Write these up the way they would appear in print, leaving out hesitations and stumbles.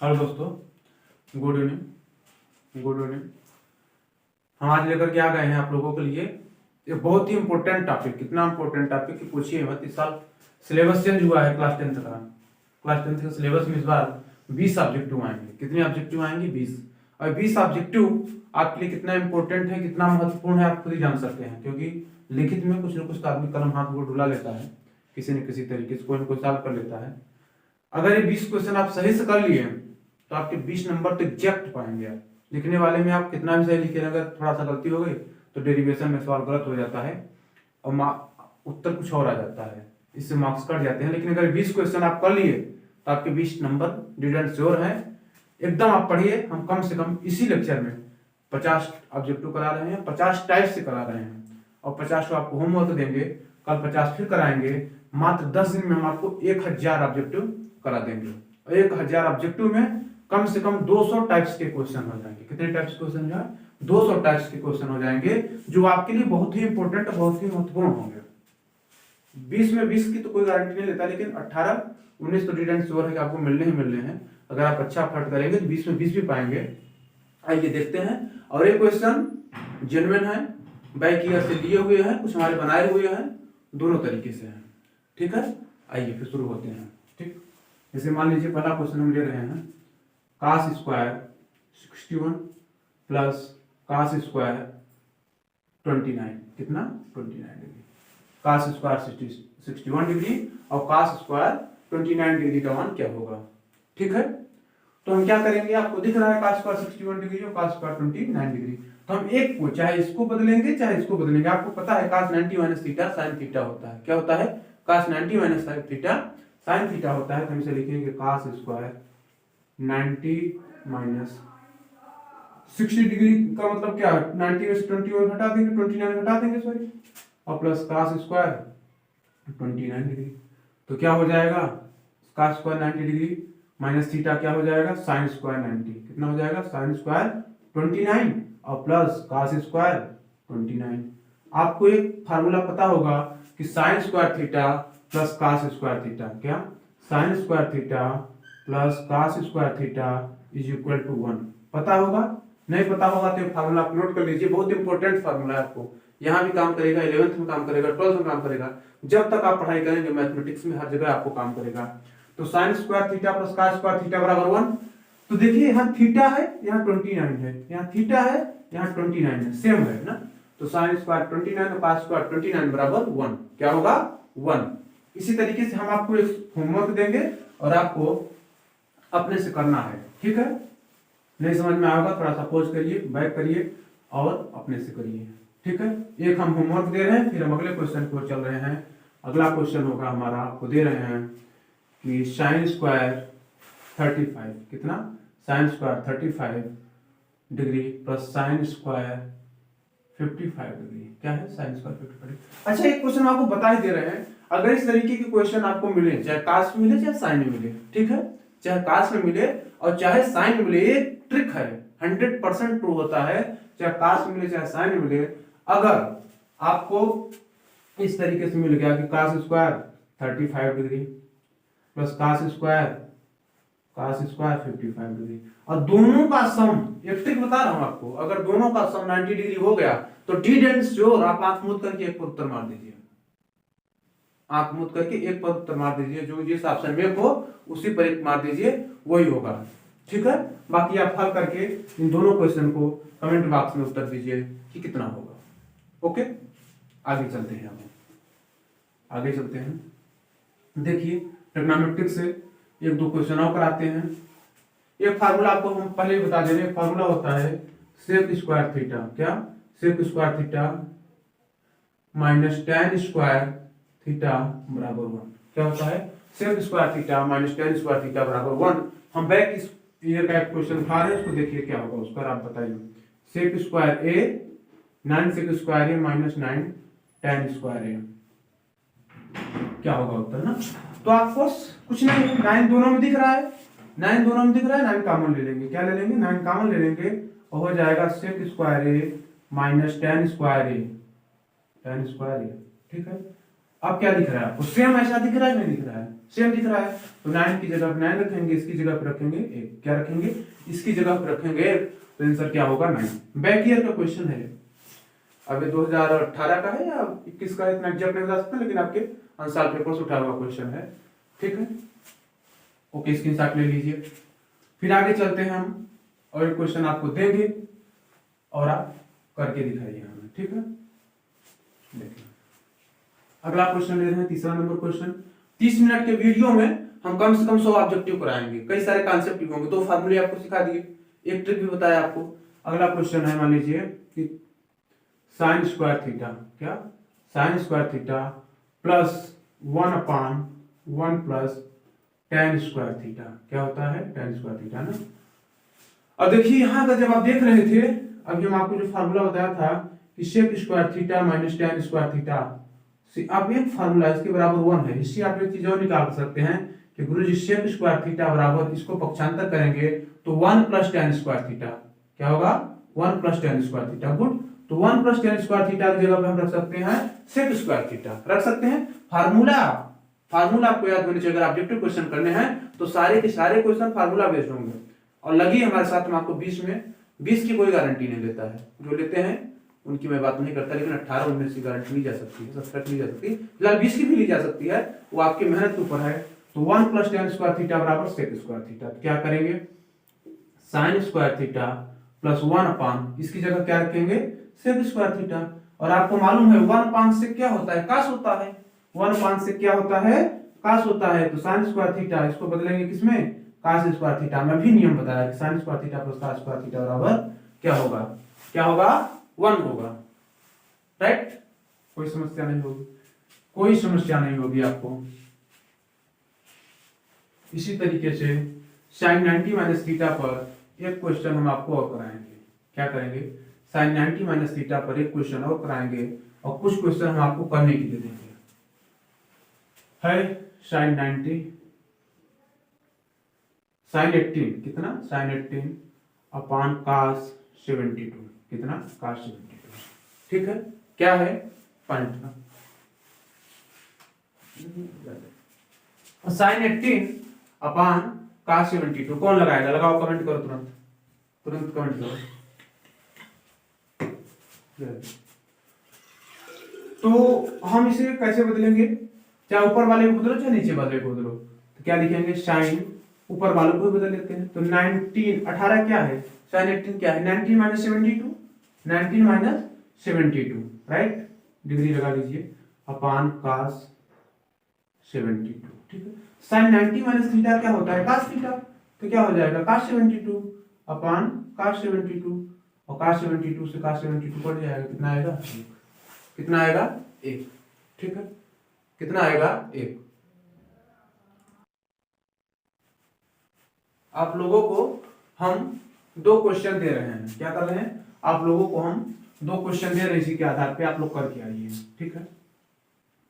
Hello दोस्तों, good evening. Good evening. हम आज लेकर के आ गए हैं आप लोगों के लिए एक बहुत ही इंपॉर्टेंट टॉपिक। कितना इंपॉर्टेंट टॉपिक कि पूछिए मत। इस साल सिलेबस चेंज हुआ है क्लास 10th का। क्लास 10th के सिलेबस में इस बार 20 ऑब्जेक्टिव आएंगे। कितने ऑब्जेक्टिव आएंगे? 20। और 20 ऑब्जेक्टिव आपके लिए कितना इंपॉर्टेंट है, कितना महत्वपूर्ण है, आप खुद ही जान सकते हैं। क्योंकि लिखित में कुछ न कुछ तो आदमी कलम हाथ को डुला लेता है, किसी न किसी तरीके से कोई न कोई सॉल्व कर लेता है। अगर ये 20 क्वेश्चन आप सही से कर लिए तो आपके 20 नंबर तो एग्जैक्ट पाएंगे आप। लिखने वाले में आप कितना भी सही लिखे, अगर थोड़ा सा गलती हो गई तो डेरिवेशन में सवाल गलत हो जाता है और उत्तर कुछ और आ जाता है, इससे मार्क्स कट जाते हैं। लेकिन अगर 20 क्वेश्चन आप कर लिए तो आपके 20 नंबर डिड एंड श्योर है। एकदम आप पढ़िए। हम कम से कम इसी लेक्चर में 50 ऑब्जेक्टिव करा रहे हैं, 50 टाइप से करा रहे हैं और 50 को आपको होमवर्क देंगे। कल 50 फिर कराएंगे। मात्र 10 दिन में हम आपको 1000 ऑब्जेक्टिव करा देंगे और 1000 ऑब्जेक्टिव में कम से कम 200 टाइप्स के क्वेश्चन हो जाएंगे। कितने टाइप्स के क्वेश्चन हो? 200 टाइप्स के क्वेश्चन हो जाएंगे, जो आपके लिए बहुत ही इंपॉर्टेंट, बहुत ही महत्वपूर्ण होंगे। 20 में 20 की तो कोई गारंटी नहीं लेता, लेकिन 18 19 तो डिड एंड श्योर है कि आपको मिलने ही मिलने हैं। अगर आप अच्छा फट करेंगे तो 20 में 20 भी पाएंगे। आइए देखते हैं। और ये क्वेश्चन जेन्युइन है, बैक ईयर से लिए हुए हैं, कुछ हमारे बनाए हुए हैं, दोनों तरीके से हैं। ठीक है, आइए फिर शुरू होते हैं। ठीक, जैसे मान लीजिए पहला क्वेश्चन हम ले रहे हैं, cos square 61 plus cos square 29। कितना? 29 डिग्री। cos स्क्वायर 61 डिग्री और cos स्क्वायर 29 डिग्री का मान क्या होगा? ठीक है, तो हम क्या करेंगे? आपको दिख रहा है cos स्क्वायर 61 डिग्री और cos स्क्वायर 29 डिग्री। तो हम एक को चाहे इसको बदलेंगे चाहे इसको बदलेंगे। आपको पता है cos 90 minus theta sine theta होता है। क्या होता है? cos 90 minus theta sine theta होता है। तो हम इसे लिखेंगे cos स्क्वायर 90 माइनस 60 डिग्री का मतलब क्या? 90 में से 21 हटा देंगे, 29 हटा देंगे सॉरी, और प्लस cos स्क्वायर 29 डिग्री। तो क्या हो जाएगा? cos square 90 degree minus theta क्या हो जाएगा? Sine square 90। कितना हो जाएगा? साइन स्क्वायर 29 और प्लस cos स्क्वायर 29। आपको एक फार्मूला पता होगा कि sine square theta plus cos square theta, क्या? Sine square theta plus cos square theta is equal to 1। पता होगा? नहीं पता होगा तो फार्मूला आप नोट कर लीजिए। बहुत इंपॉर्टेंट फार्मूला है। आपको यहाँ भी काम करेगा, 11th में काम करेगा, 12th में काम करेगा। जब तक आप पढ़ाई करेंगे मैथमेटिक्स में हर जगह आपको काम करेगा। तो sign square theta plus cos square theta बराबर 1। तो देखिए यहाँ थीटा है, यहाँ 29 है, यहाँ थीटा है, यहाँ 29 है, सेम है ना। तो साइन स्क्वायर 29 और cos स्क्वायर 29 बराबर 1। क्या होगा? 1। इसी तरीके से हम आपको एक होमवर्क देंगे और आपको अपने से करना है। ठीक है, नहीं समझ में आएगा थोड़ा सा पॉज करिए, बैक करिए और अपने से करिए। ठीक है, एक हम होमवर्क दे रहे हैं, फिर हम अगले क्वेश्चन को चल रहे हैं। अगला क्वेश्चन होगा हमारा, आपको दे रहे हैं कि साइन स्क्वायर 35। कितना? Sine square 35 degree plus sine square 55 degree. क्या है? Sine square 55। अच्छा, एक क्वेश्चन आपको बता ही दे रहे हैं। अगर इस तरीके के क्वेश्चन आपको मिले, चाहे कास्ट में मिले चाहे साइन में मिले, ठीक है, चाहे कास्ट में मिले और चाहे साइन में मिले, ये ट्रिक है, 100% ट्रू होता है। चाहे कास्ट में मिले चाहे साइन में मिले, अगर आपको इस तरीके से मिल गया कि cos square 35 degree plus cos square 55 degree और दोनों का सम, एक ट्रिक बता रहा हूं आपको, अगर दोनों का सम 90 डिग्री हो गया तो डिड एंड श्योर आप आंख मूंद करके एक पर उत्तर मार दीजिए। आंख मूंद करके एक पर उत्तर मार दीजिए, जो जिस ऑप्शन में हो उसी पर एक मार दीजिए, वही होगा। ठीक है, बाकी आप हल करके इन दोनों क्वेश्चन को कमेंट बॉक्स में उत्तर दीजिए कि कितना होगा। ओके, आगे चलते हैं। हम आगे चलते हैं। देखिए, ट्रिग्नोमेट्रिक से एक दो क्वेश्चन और कराते हैं। एक फार्मूला आपको हम पहले ही बता दे रहे हैं। फार्मूला होता है सेक स्क्वायर थीटा। क्या? Sec square theta minus tan square theta बराबर 1। क्या होता है? Sec square theta minus tan square theta बराबर 1। हम बैक इस ईयर का एक क्वेश्चन उठा रहे हैं, उसको देखिए क्या होगा उस पर आप बताइए। सेक स्क्वायर ए 9 सेक स्क्वायर ए माइनस 9 tan स्क्वायर ए, क्या होगा उत्तर ना। तो आपको कुछ नहीं, 9 दोनों में दिख रहा है, 9 दोनों में दिख रहा है, 9 कॉमन ले लेंगे। क्या ले लेंगे? 9 कॉमन ले लेंगे और हो जाएगा सेक स्क्वायर ए माइनस tan स्क्वायर ए, tan स्क्वायर ए। ठीक है, अब क्या दिख रहा है आपको? सेम ऐसा दिख रहा है, नहीं दिख रहा है? सेम दिख रहा है। तो 9 की जगह 9 रखेंगे, इसकी जगह पे रखेंगे 1। क्या रखेंगे? इसकी जगह पे रखेंगे 1, तो आंसर क्या होगा? 9। बैक ईयर का क्वेश्चन है। अब ये 2018 का है या 21 का, इतना एग्जैक्ट नहीं बता सकते, लेकिन आपके साल पेपर से उठा हुआ क्वेश्चन है। ठीक है, ओके, स्क्रीनशॉट ले लीजिए। फिर आगे चलते हैं हम, और एक क्वेश्चन आपको देंगे और आप करके दिखाइए हमें। ठीक है, देखिए अगला क्वेश्चन ले रहे हैं, तीसरा नंबर क्वेश्चन। 30 मिनट के वीडियो में हम कम से कम 100 ऑब्जेक्टिव कराएंगे, कई सारे कॉन्सेप्ट भी होंगे, 2 फार्मूले आपको सिखा दिए, एक ट्रिक भी बताया आपको। अगला क्वेश्चन है, मान लीजिए कि साइन स्क्वायर थीटा, क्या sine square theta plus 1/1 plus tan square theta क्या होता है? tan स्क्वायर थीटा ना। अब देखिए यहां का जब आप देख रहे थे, अभी हम आपको जो फार्मूला बताया था कि sec square theta minus tan square theta, अब एक फार्मूला इसके बराबर 1 है। इससे आप एक चीज और निकाल सकते हैं कि गुरुजी सेक स्क्वायर थीटा बराबर, इसको पक्षांतर करेंगे तो 1 प्लस tan स्क्वायर थीटा क्या होगा? 1 plus tan square theta. Good, तो 1 प्लस tan स्क्वायर थीटा की जगह पे हम रख सकते हैं सेक स्क्वायर थीटा, रख सकते हैं। फार्मूला आपको याद होना चाहिए। अगर ऑब्जेक्टिव क्वेश्चन करने हैं तो सारे के सारे क्वेश्चन फार्मूला बेस्ड होंगे। और लगी हमारे साथ में आपको 20 की कोई गारंटी नहीं लेता है, जो लेते हैं उनकी मैं बात नहीं करता, लेकिन 18 19 की गारंटी ली जा सकती है, 70 ली जा सकती है, फिलहाल 20 की भी ली जा सकती है, वो आपकी मेहनत के ऊपर है। तो 1 प्लस tan स्क्वायर थीटा बराबर सेक स्क्वायर थीटा, क्या करेंगे? साइन स्क्वायर थीटा प्लस 1/, इसकी जगह क्या रखेंगे? Sec square theta. और आपको मालूम है 1/, से क्या होता है? कास होता है। 1/, से क्या होता है? कास होता है। तो साइन स्क्वायर थीटा इसको बदलेंगे किसमें? कास स्क्वायर थीटा में भी नियम बताया कि sine square theta plus cos square theta बराबर क्या होगा? क्या होगा? 1 होगा। राइट, कोई समस्या नहीं होगी, कोई समस्या नहीं होगी आपको। इसी तरीके से साइन 90 माइनस थीटा पर एक क्वेश्चन हम आपको और कराएंगे। क्या करेंगे? साइन 90 माइनस थीटा पर एक क्वेश्चन और कराएंगे, और कुछ क्वेश्चन हम आपको करने के लिए देंगे। है साइन 90 साइन 18 कितना? साइन 18 अपॉन कास 72 कितना? कास 72। ठीक है, क्या है? पॉइंट का साइन 18 अपॉन कास 72 कौन लगाएगा? लगाओ, कमेंट करो, तुरंत तुरंत कमेंट करो। तो हम इसे कैसे बदलेंगे? चाहे ऊपर वाले को बदलो चाहे नीचे वाले को बदलो, तो क्या लिखेंगे? साइन ऊपर वालों को बदल लेते हैं। तो 18 क्या है? साइन 18 क्या है? 19 माइनस 72, 19 माइनस 72, राइट, डिग्री लगा लीजिए, अपॉन कास 72। ठीक है, साइन 90 माइनस थीटा क्या होता है? कास थीटा, तो क्या हो जाएगा? कास 72 अपॉन कास 72, और कास 72 से कास 72 कट जाएगा, कितना आएगा? 1। कितना आएगा? 1। ठीक है, कितना आएगा? 1। आप लोगों को हम 2 क्वेश्चन दे रहे हैं। क्या कर रहे हैं? आप लोगों को हम 2 क्वेश्चन दे रहे हैं, इसी के आधार पे आप लोग करके आइए। ठीक है,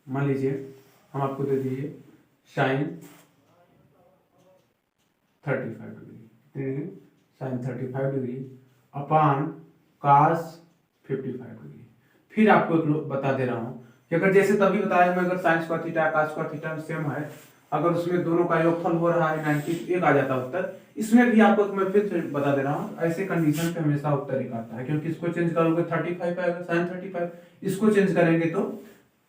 मान लीजिए हम आपको दे दीजिए साइन 35 डिग्री, कितनी डिग्री? साइन 35 डिग्री अपॉन कास 55 डिग्री। फिर आपको एक बता दे रहा हूं कि अगर जैसे तभी बताया मैं, अगर sine square theta cos square theta same है, अगर उसमें दोनों का योगफल हो रहा है 90, एक आ जाता उत्तर। इसमें भी आपको मैं फिर से बता दे रहा हूँ, ऐसे कंडीशन पे हमेशा उत्तर एक आता है, क्योंकि इसको चेंज करोगे 35 आएगा, साइन 35, इसको चेंज करेंगे तो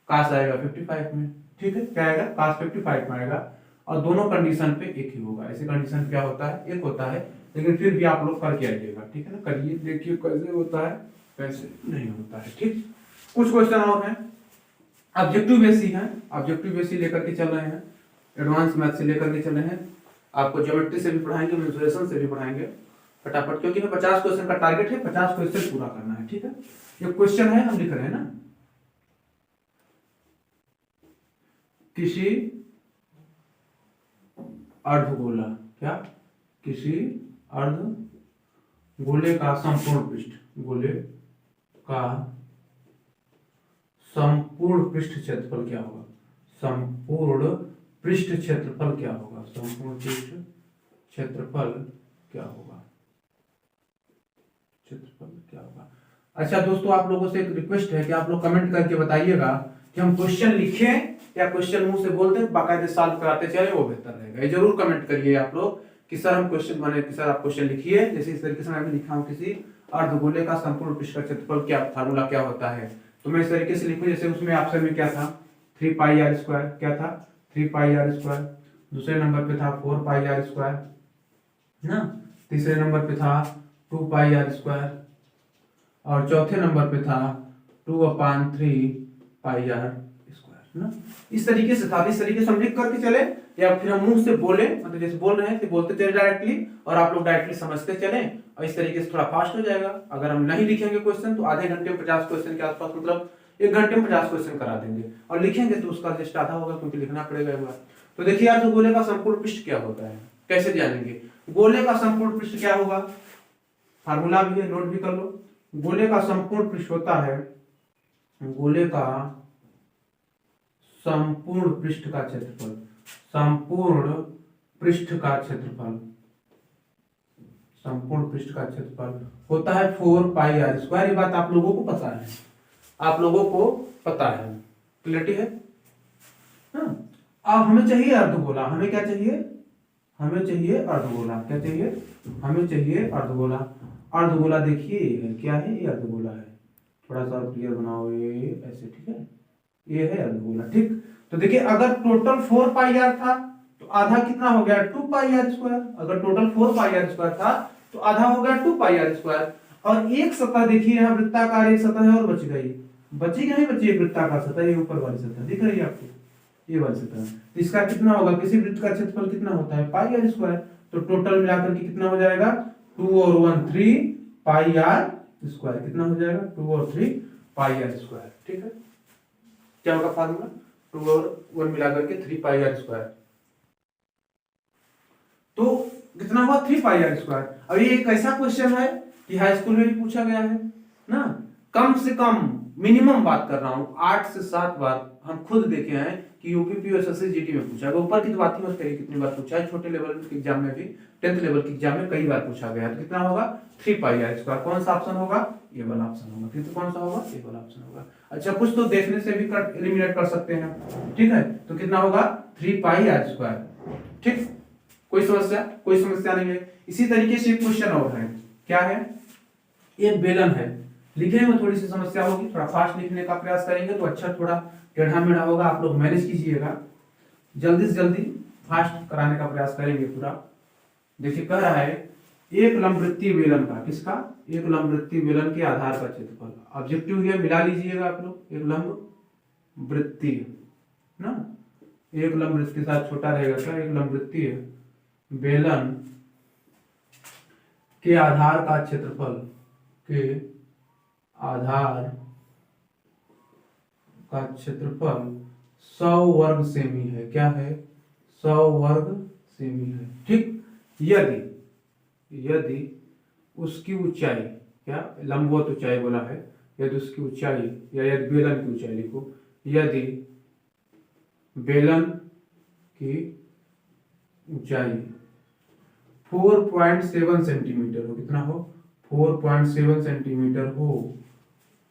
कास आएगा 55 में। ठीक है, क्या आएगा? कास 55 में आएगा, और दोनों कंडीशन पे एक ही होगा। ऐसे कंडीशन क्या होता है? एक होता है, लेकिन फिर भी आप लोग करके आइएगा। ठीक है ना, करिए, देखिए कैसे होता है, कैसे नहीं होता है। ठीक, कुछ क्वेश्चन और हैं, ऑब्जेक्टिव बेसिक है, ऑब्जेक्टिव बेसिक लेकर के चल रहे हैं, एडवांस मैथ से लेकर के चल रहे हैं, आपको ज्योमेट्री से भी पढ़ाएंगे, मेंसुरेशन से भी पढ़ाएंगे फटाफट, क्योंकि हमें 50 क्वेश्चन का टारगेट है, 50 क्वेश्चन पूरा करना है। ठीक है, ये क्वेश्चन है, हम लिख रहे हैं ना, किसी अर्धगोला, क्या? किसी अर्धगोले का संपूर्ण पृष्ठ, गोले का संपूर्ण पृष्ठ क्षेत्रफल क्या होगा? संपूर्ण पृष्ठ क्षेत्रफल क्या होगा? संपूर्ण पृष्ठ क्षेत्रफल क्या होगा? क्षेत्रफल क्या होगा? अच्छा दोस्तों, आप लोगों से एक रिक्वेस्ट है कि आप लोग कमेंट करके बताइएगा कि हम क्वेश्चन लिखें या क्वेश्चन मुंह से बोलते बाकायदे सॉल्व कराते चले, वो बेहतर रहेगा। ये जरूर कमेंट करिए आप लोग कि सर हम क्वेश्चन बने कि सर आप क्वेश्चन लिखिए, जैसे इस तरीके से मैं लिखा हूं किसी अर्धगोले का संपूर्ण पृष्ठ का क्षेत्रफल क्या फार्मूला क्या होता है, तो मैं इस तरीके से लिखूं जैसे उसमें ऑप्शन में क्या था 3 पाई आर स्क्वायर, क्या था 3 पाई आर स्क्वायर, दूसरे नंबर पे था 4 पाई आर स्क्वायर ना, तीसरे नंबर पे था 2 पाई आर स्क्वायर और चौथे नंबर पे था 2/3 पाई आर स्क्वायर ना। इस तरीके से था, इस तरीके से हम लिख करके चले या फिर हम मुंह से बोले, मतलब जैसे बोल रहे हैं तो बोलते चले डायरेक्टली और आप लोग डायरेक्टली समझते चले और इस तरीके से थोड़ा फास्ट हो जाएगा। अगर हम नहीं लिखेंगे क्वेश्चन तो आधे घंटे में 50 क्वेश्चन के आसपास, मतलब 1 घंटे में 50 क्वेश्चन करा देंगे, और लिखेंगे तो उसका जस्ट आधा होगा क्योंकि लिखना पड़ेगा एक बार। तो देखिए यार, तो गोले का संपूर्ण पृष्ठ क्या होता है, कैसे जानेंगे गोले का संपूर्ण पृष्ठ क्या होगा, फार्मूला भी है, नोट भी कर लो। गोले का संपूर्ण पृष्ठ होता है, गोले का संपूर्ण पृष्ठ का क्षेत्रफल, संपूर्ण पृष्ठ का क्षेत्रफल, संपूर्ण पृष्ठ का क्षेत्रफल होता है 4 पाई आर स्क्वायर। ये बात आप लोगों को पता है, आप लोगों को पता है, क्लियरिटी है। हाँ, अब हमें चाहिए अर्धगोला, हमें क्या चाहिए, हमें चाहिए अर्धगोला, क्या चाहिए, हमें चाहिए अर्धगोला। अर्धगोला देखिए क्या है, ये अर्धगोला है, थोड़ा सा क्लियर बनाओ ये ऐसे, ठीक है, ये है अर्धगोला, ठीक। तो देखिए अगर टोटल 4 पाई आर था तो आधा कितना हो गया 2 पाई आर स्क्वायर, अगर टोटल 4 पाई आर स्क्वायर था तो आधा हो गया 2 पाई आर स्क्वायर। और एक सतह देखिए यहाँ वृत्ताकार एक सतह है और बच गई, बची नहीं बची एक वृत्ताकार सतह, ये ऊपर वाली सतह दिख रही है आपको, ये वाली सतह, तो इसका कितना होगा, किसी वृत्त का क्षेत्रफल कितना होता है पाई आर स्क्वायर, तो टोटल मिलाकर के कितना हो जाएगा 2 और 1 3 पाई आर स्क्वायर, कितना हो जाएगा 2 और 3 पाई आर स्क्वायर, ठीक है। क्या होगा फार्मूला 2 और 1 मिलाकर के 3 पाई आर स्क्वायर, तो कितना हुआ 3 पाई आर स्क्वायर। अब ये एक ऐसा क्वेश्चन है कि हाई स्कूल में भी पूछा गया है ना, कम से कम मिनिमम बात कर रहा हूं 8 से 7 बार हम खुद देखे हैं कि यूपी एसएससी जीडी में पूछा गया। ऊपर की तो बात ही मत करिए कितनी बार पूछा है, छोटे लेवल के एग्जाम में भी 10th लेवल के एग्जाम में कई बार पूछा गया है। तो कितना होगा 3 पाई आर स्क्वायर, कौन सा ऑप्शन होगा, ये वाला ऑप्शन होगा, फिर तो कौन सा होगा, ये वाला ऑप्शन होगा। अच्छा, कुछ तो देखने से भी एलिमिनेट कर सकते हैं, ठीक है, तो कितना होगा 3 पाई आर स्क्वायर, ठीक। कोई समस्या, कोई समस्या नहीं है। इसी तरीके से एक क्वेश्चन और है, क्या है, एक बेलन है, लिखने में थोड़ी सी समस्या होगी, थोड़ा फास्ट लिखने का प्रयास करेंगे तो अच्छा, थोड़ा टेढ़ा मेढ़ा होगा, आप लोग मैनेज कीजिएगा, जल्दी से जल्दी फास्ट कराने का प्रयास करेंगे पूरा। देखिए कह रहा है एक लंबवृत्तीय बेलन का, किसका, एक लंबवृत्तीय बेलन के आधार का क्षेत्रफल, ऑब्जेक्टिव ये मिला लीजिएगा आप लोग, एक लंबवृत्तीय ना, एक लंबवृत्तीय साथ छोटा रहेगा क्या, एक लंबवृत्तीय बेलन के आधार का क्षेत्रफल, के आधार का क्षेत्रफल 100 वर्ग सेमी है, क्या है 100 वर्ग सेमी है, ठीक। यदि उसकी ऊंचाई, क्या लंबवत ऊंचाई बोला है, यदि उसकी ऊंचाई या यदि बेलन की ऊंचाई लिखो, यदि बेलन की ऊंचाई 4.7 सेंटीमीटर हो, कितना हो 4.7 सेंटीमीटर हो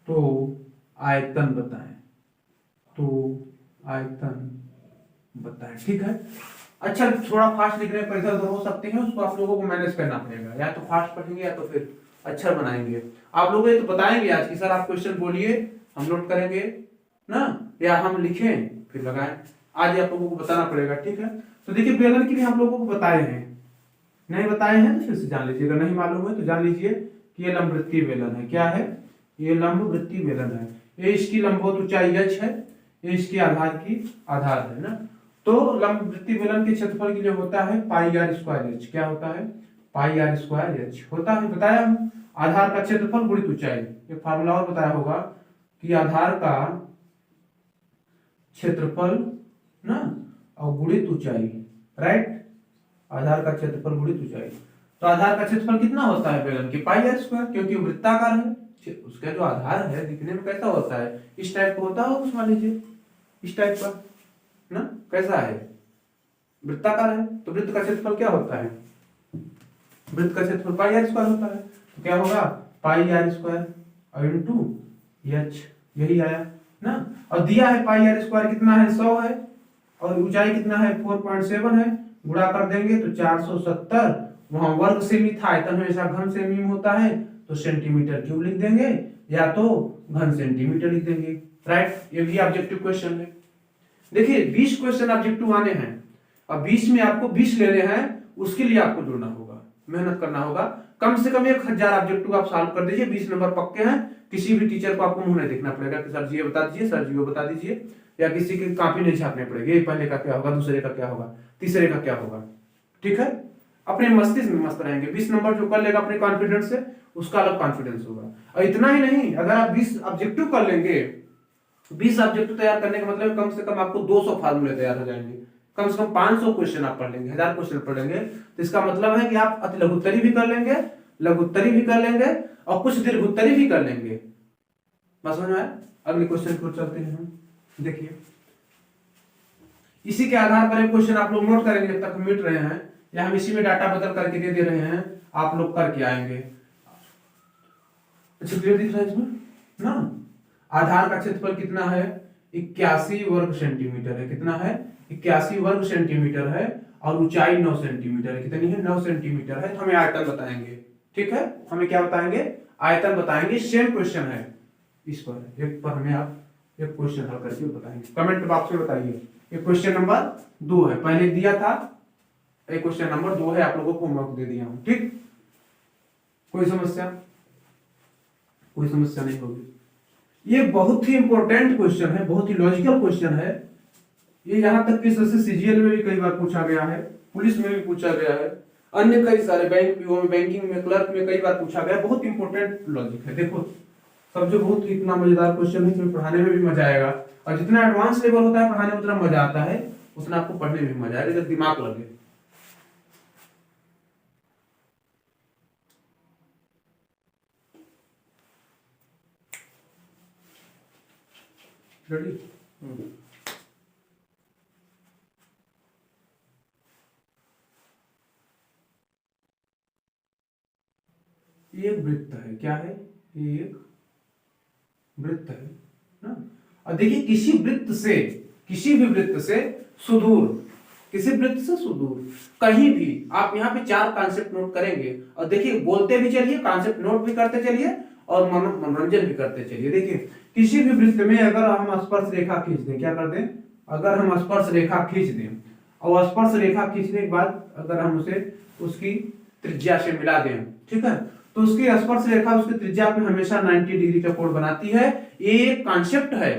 तो आयतन बताएं, तो आयतन बताएं, ठीक है। अच्छा, थोड़ा फास्ट लिखने पर इधर उधर हो सकते हैं, उसको आप लोगों को मैनेज करना पड़ेगा, या तो फास्ट पढ़ेंगे या तो फिर अक्षर बनाएंगे। आप लोग ये तो बताएंगे आज कि सर आप क्वेश्चन बोलिए, हम नोट करेंगे ना, या हम लिखें फिर लगाएं, आज आप लोगों को बताना पड़ेगा, ठीक है। तो देखिए बेलन के लिए हम लोगों को बताए हैं, नहीं बताए हैं तो फिर से जान लीजिएगा, नहीं मालूम है तो जान लीजिए कि ये लंबवृत्तीय बेलन है, क्या है, ये लंबवृत्तीय बेलन है, ये इसकी लंबवत ऊंचाई h है, ये इसके आधार की आधार है ना। तो लंबवृत्तीय बेलन के क्षेत्रफल के लिए होता है पाई आर स्क्वायर एच, क्या होता है पाई आर स्क्वायर एच होता है, बताया हम, आधार का क्षेत्रफल गुणित ऊंचाई, एक फार्मूला और बताया होगा कि आधार का क्षेत्रफल ना और गुणित ऊंचाई, राइट, आधार का क्षेत्रफल गुणित ऊंचाई। तो आधार का क्षेत्रफल कितना होता है बेलन के पाई आर स्क्वायर, क्योंकि वृत्ताकार है, उसका जो आधार है दिखने में कैसा होता है, इस टाइप का होता है, मान लीजिए इस टाइप का ना, कैसा है वृत्ताकार है, तो वृत्त का क्षेत्रफल क्या होता है, वृत्त का क्षेत्रफल पाई आर स्क्वायर होता है, तो क्या होगा पाई आर स्क्वायर और इनटू एच, यही आया। ना, और दिया है पाई आर स्क्वायर कितना है 100 है, और ऊंचाई कितना है 4.7 है, गुणा कर देंगे तो 470, वहां वर्ग सेमी था, आयतन हमेशा घन सेमी में होता है, तो सेंटीमीटर क्यूब लिख देंगे या तो घन सेंटीमीटर लिख देंगे। राइट, ये भी ऑब्जेक्टिव क्वेश्चन है। देखिए 20 क्वेश्चन ऑब्जेक्टिव आने हैं, और 20 में आपको 20 लेने हैं, उसके लिए आपको जुड़ना होगा, मेहनत करना होगा, कम से कम 1000 ऑब्जेक्टिव आप सॉल्व कर दीजिए, 20 नंबर पक्के हैं। किसी भी टीचर को आपको मुंह नहीं देखना पड़ेगा कि सर जी ये बता दीजिए, सर जी वो बता दीजिए, या किसी की कॉपी नहीं छापने पड़ेगी, पहले का क्या होगा, दूसरे का क्या होगा, तीसरे का क्या होगा। ठीक है, अपने मस्तिष्क में मस्त रहेंगे। 20 नंबर जो कर लेगा अपने कॉन्फिडेंस से, उसका अलग कॉन्फिडेंस होगा। और इतना ही नहीं, अगर आप 20 ऑब्जेक्टिव कर लेंगे, 20 ऑब्जेक्टिव तैयार करने का मतलब कम से कम आपको 200 फार्मूले तैयार हो जाएंगे, कम से कम 500 क्वेश्चन आप पढ़ लेंगे, 1000 क्वेश्चन पढ़ लेंगे, तो इसका मतलब है कि आप अति लघुत्तरी भी कर लेंगे, लघुत्तरी भी कर लेंगे, और कुछ दीर्घोत्तरी भी कर लेंगे। बस समझ में आया? अगले क्वेश्चन को चलते हैं हम। देखिए इसी के आधार पर क्वेश्चन आप लोग नोट करेंगे जब तक हम मिट रहे हैं, या हम इसी में डाटा बदल करके दे रहे हैं, आप लोग करके आएंगे। अच्छा क्लियर दिख रहा है इसमें ना? आधार का क्षेत्रफल कितना है, 81 वर्ग सेंटीमीटर है। कितना है? 81 वर्ग सेंटीमीटर है, और ऊंचाई 9 सेंटीमीटर है। कितनी है? 9 सेंटीमीटर है। हमें आयतन बताएंगे। ठीक है, हमें क्या बताएंगे? आयतन बताएंगे। सेम क्वेश्चन है इस पर, एक पर हमें आप एक क्वेश्चन हल करके बताएंगे। कमेंट बॉक्स में बताइए। ये क्वेश्चन नंबर 2 है, पहले दिया था, एक क्वेश्चन नंबर 2 है, आप लोगों को होमवर्क दे दिया हूं। ठीक, कोई समस्या? कोई समस्या नहीं होगी। ये बहुत ही इंपॉर्टेंट क्वेश्चन है, बहुत ही लॉजिकल क्वेश्चन है। ये यहां तक कि सीजीएल में भी कई बार पूछा गया है, पुलिस में भी पूछा गया है, अन्य कई सारे बैंक पीओ में, बैंकिंग में, क्लर्क में कई बार पूछा गया। बहुत इंपॉर्टेंट लॉजिक है। देखो सब जो बहुत इतना मजेदार क्वेश्चन है कि पढ़ाने में भी मजा आएगा, और जितना एडवांस लेवल होता है पढ़ाने में उतना मजा आता है, उतना आपको पढ़ने में भी मजा आएगा जब दिमाग लगे। रेडी? एक वृत्त है। क्या है? एक वृत्त है ना। और देखिए किसी वृत्त से, किसी भी वृत्त से सुदूर, किसी वृत्त से सुदूर कहीं भी, आप यहाँ पे 4 कॉन्सेप्ट नोट करेंगे, और देखिए बोलते भी चलिए, कॉन्सेप्ट नोट भी करते चलिए, और मनोरंजन भी करते चलिए। देखिए किसी भी वृत्त में अगर हम स्पर्श रेखा खींच दें, क्या कर दें? अगर हम स्पर्श रेखा खींच दें, और स्पर्श रेखा खींचने के बाद अगर हम उसे उसकी त्रिज्या से मिला दें, ठीक है, तो उसकी स्पर्श रेखा उसकी त्रिज्या पे हमेशा 90 डिग्री का कोण बनाती है। ये एक कॉन्सेप्ट है,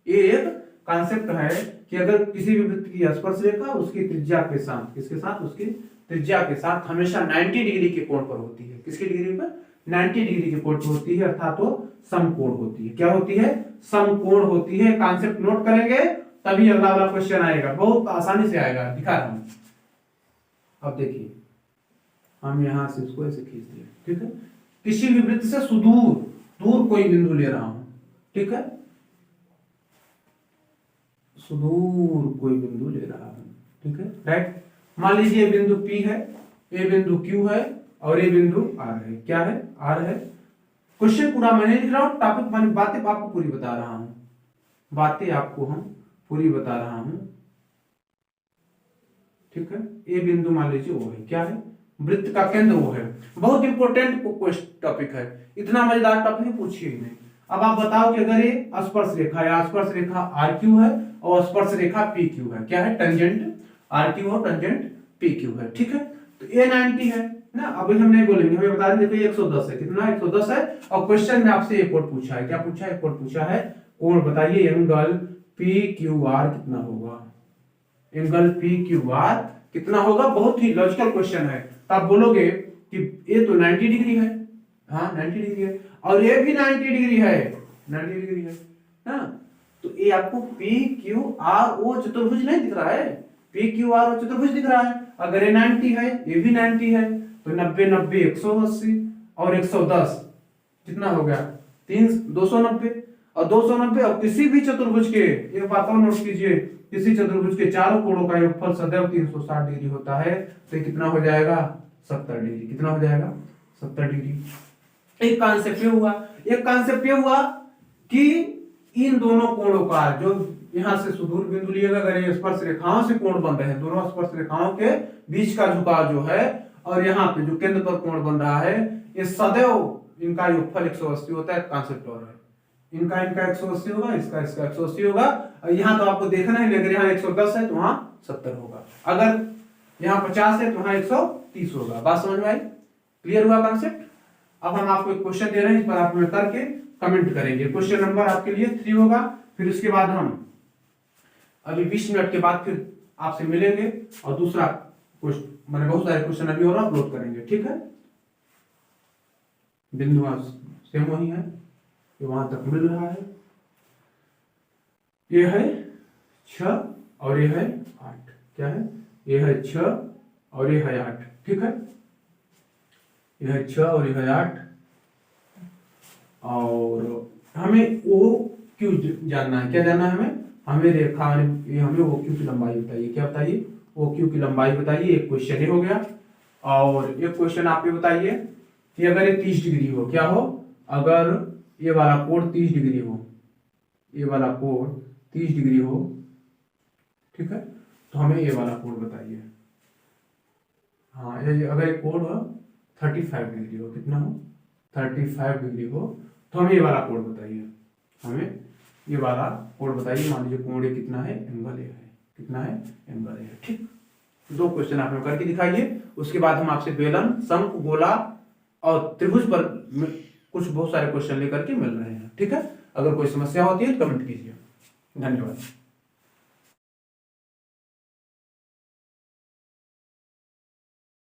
ये एक कॉन्सेप्ट है कि अगर किसी भी वृत्त की स्पर्श रेखा उसकी त्रिज्या के साथ, किसके साथ? उसकी त्रिज्या के साथ हमेशा 90 डिग्री के कोण पर होती है। किसकी डिग्री पर? 90 डिग्री के कोण पर होती है, अर्थात वो समकोण होती है। क्या होती है? समकोण होती है। कॉन्सेप्ट नोट करेंगे तभी अगला वाला क्वेश्चन आएगा, बहुत आसानी से आएगा। दिखा रहा हूं, अब देखिए हम यहां से इसको ऐसे खींच दिए, ठीक है, किसी भी वृत्त से सुदूर, दूर कोई बिंदु ले रहा हूं, ठीक है, सुदूर कोई बिंदु ले रहा हूं, ठीक है, राइट। मान लीजिए बिंदु P है, ये बिंदु Q है, और ये बिंदु R है। क्या है? R है। क्वेश्चन पूरा मैं नहीं लिख रहा हूं, टॉपिक बातें आपको पूरी बता रहा हूं, बातें आपको हम पूरी बता रहा हूं, ठीक है। ये बिंदु मान लीजिए वो है, क्या है? वृत्त का केंद्र वो है। बहुत इंपॉर्टेंट टॉपिक है, इतना मजेदार टॉपिक पूछिए ही नहीं। अब आप बताओ कि अगर ये स्पर्श रेखा है, स्पर्श रेखा आर क्यू है और स्पर्श रेखा पी क्यू है, क्या है? टेंजेंट आर क्यू और टेंजेंट पी क्यू है, ठीक है। तो ए 90 है ना, अभी हम नहीं बोलेंगे, हमें बता दें। देखो 110 है, कितना? 110 है। और क्वेश्चन में आपसे एक और पूछा है, क्या पूछा है? एक और पूछा है, कोण बताइए, एंगल पी क्यू आर कितना होगा? एंगल पी क्यू आर कितना होगा? बहुत ही लॉजिकल क्वेश्चन है। तो आप बोलोगे कि ये तो 90 डिग्री है, हाँ 90 डिग्री है, और ये भी 90 डिग्री है, 90 डिग्री है ना। तो ये आपको पी क्यू आर ओ चतुर्भुज नहीं दिख रहा है? पी क्यू आर ओ चतुर्भुज दिख रहा है। अगर ये 90 है, ये भी 90 है, तो 90 90 180 और 110 कितना हो गया? 290, और 290, और किसी भी चतुर्भुज के, एक बात और नोट कीजिए, किसी चतुर्भुज के चारों कोणों का योगफल सदैव 360 डिग्री होता है। तो कितना हो जाएगा? 70 डिग्री। कितना हो जाएगा? 70 डिग्री। एक कॉन्सेप्ट ये हुआ, एक कॉन्सेप्ट ये हुआ कि इन दोनों कोणों का जो यहाँ से सुदूर बिंदु लिएगा, अगर ये स्पर्श रेखाओं से कोण बन रहे हैं, दोनों स्पर्श रेखाओं के बीच का झुकाव जो है और यहाँ पे जो केंद्र पर कोण बन रहा है, ये सदैव इनका योगफल 180 होता है। कॉन्सेप्ट और है, इनका 180 होगा, इसका 180 होगा। और यहाँ तो आपको देखना ही, अगर यहाँ 110 है तो वहां 70 होगा, अगर यहाँ 50 है तो वहां 130 होगा। बात समझ में आई? क्लियर हुआ कॉन्सेप्ट? अब हम आपको एक क्वेश्चन दे रहे हैं, इस पर आप करके कमेंट करेंगे। क्वेश्चन नंबर आपके लिए 3 होगा। फिर उसके बाद हम अभी 20 मिनट के बाद फिर आपसे मिलेंगे और दूसरा क्वेश्चन, मैंने बहुत सारे क्वेश्चन अभी और अपलोड करेंगे। ठीक है, बिंदु सेम वही है, ये वहां तक मिल रहा है। ये है 6 और ये है 8। क्या है? ये है 6 और ये है 8। ठीक है, ये है 6 और ये है 8। और हमें ओ क्यू जानना है। क्या जानना है हमें रेखा, हमें ओ क्यू की लंबाई बताइए। क्या बताइए? ओ क्यू की लंबाई बताइए। एक क्वेश्चन ये हो गया। और एक क्वेश्चन आप ये बताइए कि अगर ये 30 डिग्री हो, क्या हो? अगर ये वाला कोण 30 डिग्री हो, ये वाला कोण 30 डिग्री हो, ठीक है, तो हमें ये वाला कोण बताइए। हाँ, अगर ये कोण हो 35 डिग्री हो, कितना हो? 35 डिग्री हो, तो हमें ये वाला कोण बताइए। हमें ये वाला कोण बताइए। मान लीजिए कोण ये कितना है? एंगल ए है। कितना है? एंगल ए है। ठीक, 2 क्वेश्चन आप लोग करके दिखाइए। उसके बाद हम आपसे बेलन, शंकु, गोला और त्रिभुज पर कुछ बहुत सारे क्वेश्चन लेकर के मिल रहे हैं। ठीक है, अगर कोई समस्या होती है तो कमेंट कीजिए। धन्यवाद।